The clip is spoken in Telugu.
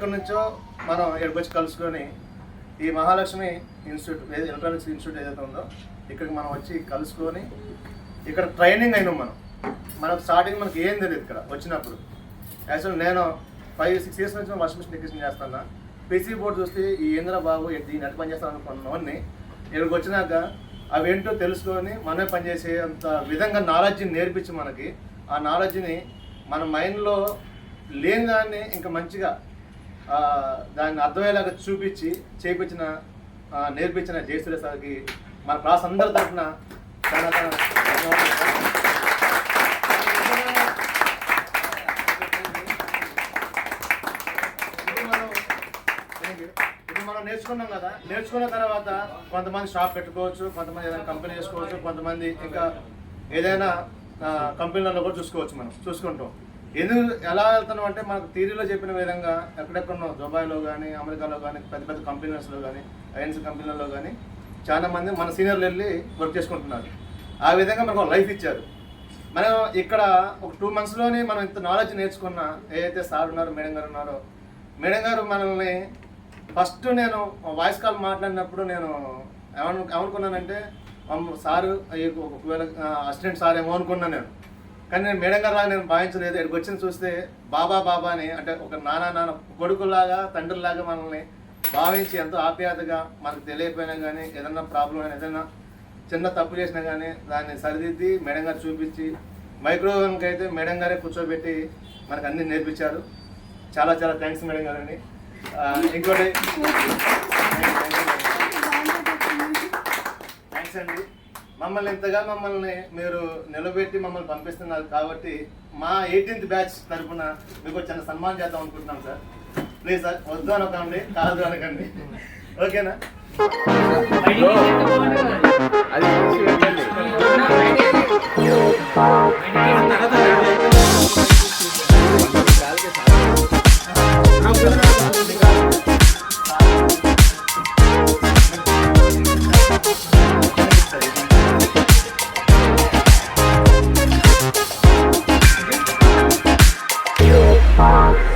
ఎక్కడెక్కడి నుంచో మనం ఇక్కడికి వచ్చి కలుసుకొని ఈ మహాలక్ష్మి ఇన్స్టిట్యూట్ ఎలక్ట్రానిక్స్ ఇన్స్టిట్యూట్ ఏదైతే ఉందో ఇక్కడికి మనం వచ్చి కలుసుకొని ఇక్కడ ట్రైనింగ్ అయినాం. మనకు స్టార్టింగ్ మనకి ఏం తెలియదు ఇక్కడ వచ్చినప్పుడు. యాక్చువల్ నేను 5-6 years నుంచి వాషింగ్ మిషన్ టెక్నీషియన్ చేస్తాను. పీసీ బోర్డు చూస్తే ఈ ఏంద్ర బాబు దీన్ని ఎట్లా పనిచేస్తాను అనుకున్నవన్నీ ఇక్కడికి వచ్చినాక అవి ఏంటో తెలుసుకొని మనమే పనిచేసే అంత విధంగా నాలెడ్జ్ని నేర్పించి మనకి ఆ నాలెడ్జ్ని మన మైండ్లో లేని దాన్ని ఇంకా మంచిగా దాన్ని అర్థమయ్యేలాగా చూపించి చేయించిన నేర్పించిన జయశ్రీ సార్కి మన క్లాస్ అందరి తరఫున చాలా ఇప్పుడు మనం నేర్చుకున్నాం కదా. నేర్చుకున్న తర్వాత కొంతమంది షాప్ పెట్టుకోవచ్చు, కొంతమంది ఏదైనా కంపెనీ చేసుకోవచ్చు, కొంతమంది ఇంకా ఏదైనా కంపెనీలలో కూడా చూసుకోవచ్చు. మనం చూసుకుంటాం. ఎందుకు ఎలా వెళ్తున్నాం అంటే మనకు థియరీలో చెప్పిన విధంగా ఎక్కడెక్కడో దుబాయ్లో కానీ అమెరికాలో కానీ పెద్ద పెద్ద కంపెనీస్లో కానీ ఐఎన్సీ కంపెనీలలో కానీ చాలా మంది మన సీనియర్లు వెళ్ళి వర్క్ చేసుకుంటున్నారు. ఆ విధంగా మనకు లైఫ్ ఇచ్చారు. మనం ఇక్కడ ఒక 2 monthsలోనే మనం ఇంత నాలెడ్జ్ నేర్చుకున్న ఏదైతే సార్ ఉన్నారు, మేడం గారు ఉన్నారో, మేడం గారు మనల్ని ఫస్ట్ నేను వాయిస్ కాల్ మాట్లాడినప్పుడు నేను ఏమనుకున్నానంటే సారు ఒకవేళ అసిస్టెంట్ సార్ ఏమో అనుకున్నాను నేను. కానీ నేను మేడం గారు లాగా నేను భావించలేదు. ఇక్కడికి వచ్చిన చూస్తే బాబా బాబా అని అంటే ఒక నాన్న కొడుకులాగా తండ్రిలాగా మనల్ని భావించి ఎంతో ఆప్యాయతగా మనకు తెలియకపోయినా కానీ ఏదన్నా ప్రాబ్లం అయినా ఏదైనా చిన్న తప్పు చేసినా కానీ దాన్ని సరిదిద్ది మేడం గారు చూపించి మైక్రోవేవ్కి అయితే మేడం గారే కూర్చోబెట్టి మనకు అన్నీ నేర్పించారు. చాలా చాలా థ్యాంక్స్ మేడం గారండి. ఇంకోటి థ్యాంక్స్ అండి. మమ్మల్ని ఇంతగా మీరు నిలబెట్టి మమ్మల్ని పంపిస్తున్నారు కాబట్టి మా 18th బ్యాచ్ తరఫున మీకు చిన్న సన్మానం చేద్దాం అనుకుంటున్నాం సార్. ప్లీజ్ సార్, వద్దు అనకండి, కాదు అనకండి, ఓకేనా? Bye.